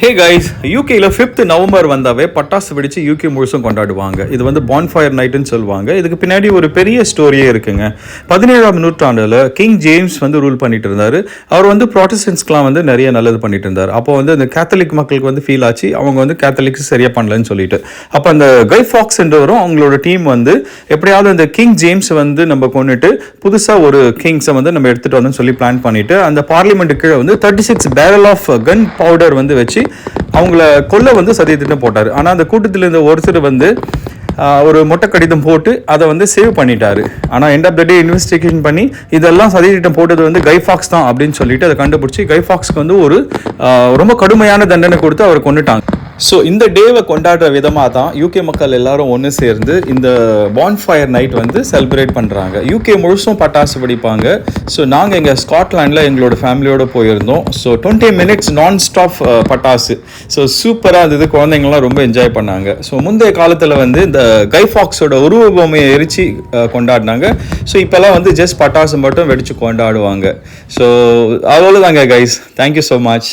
Hey guys, யூகேல 5th November வந்தாவே பட்டாசு வெடிச்சு யூகே முழுசும் கொண்டாடுவாங்க. இது வந்து பான்ஃபயர் நைட்டுன்னு சொல்லுவாங்க. இதுக்கு பின்னாடி ஒரு பெரிய ஸ்டோரியே இருக்குங்க. 17ஆம் நூற்றாண்டில் கிங் ஜேம்ஸ் வந்து ரூல் பண்ணிட்டு இருந்தாரு. அவர் வந்து ப்ராட்டஸ்டன்ட்ஸ்க்குலாம் வந்து நிறைய நல்லது பண்ணிட்டு இருந்தார். அப்போ வந்து அந்த கேத்தலிக் மக்களுக்கு வந்து ஃபீல் ஆச்சு, அவங்க வந்து கேத்தலிக்ஸ் சரியா பண்ணலன்னு சொல்லிட்டு. அப்போ அந்த கை ஃபாக்ஸ் என்றவரும் அவங்களோட டீம் வந்து எப்படியாவது அந்த கிங் ஜேம்ஸ் வந்து நம்ம கொண்டுட்டு புதுசாக ஒரு கிங்ஸை வந்து நம்ம எடுத்துட்டு வந்து சொல்லி பிளான் பண்ணிட்டு அந்த பார்லிமெண்ட்டுக்கு வந்து 36 பேரல் ஆஃப் கன் பவுடர் வந்து வச்சு அவங்கள கொல்ல வந்து சதித்திட்டம் போட்டார். ஆனால் அந்த கூட்டத்தில் இருந்த ஒருத்தர் வந்து ஒரு மொட்டை கடிதம் போட்டு அதை வந்து சேவ் பண்ணிட்டாரு. ஆனால் end of the day investigation பண்ணி இதெல்லாம் சதித்திட்டம் போட்டது வந்து கை ஃபாக்ஸ் தான் அப்படின்னு சொல்லிட்டு அதை கண்டுபிடிச்சி கை ஃபாக்ஸ்க்கு வந்து ஒரு ரொம்ப கடுமையான தண்டனை கொடுத்து அவரை கொண்டுட்டாங்க. ஸோ இந்த டேவை கொண்டாடுற விதமாக தான் யூகே மக்கள் எல்லாரும் ஒன்று சேர்ந்து இந்த பான்ஃபயர் நைட் வந்து செலிப்ரேட் பண்ணுறாங்க. யூகே முழுசும் பட்டாசு வெடிப்பாங்க. ஸோ நாங்கள் எங்கள் ஸ்காட்லாண்டில் எங்களோட ஃபேமிலியோடு போயிருந்தோம். ஸோ 20 minutes நான் ஸ்டாப் பட்டாசு. ஸோ சூப்பராக இருந்தது, குழந்தைங்கள்லாம் ரொம்ப என்ஜாய் பண்ணாங்க. ஸோ முந்தைய காலத்தில் வந்து இந்த கை ஃபாக்ஸோட உருவ பொம்மையை எரிச்சு கொண்டாடினாங்க. ஸோ இப்போல்லாம் வந்து ஜஸ்ட் பட்டாசு மட்டும் வெடித்து கொண்டாடுவாங்க. ஸோ அவ்வளோதாங்க கைஸ், தேங்க்யூ ஸோ மச்.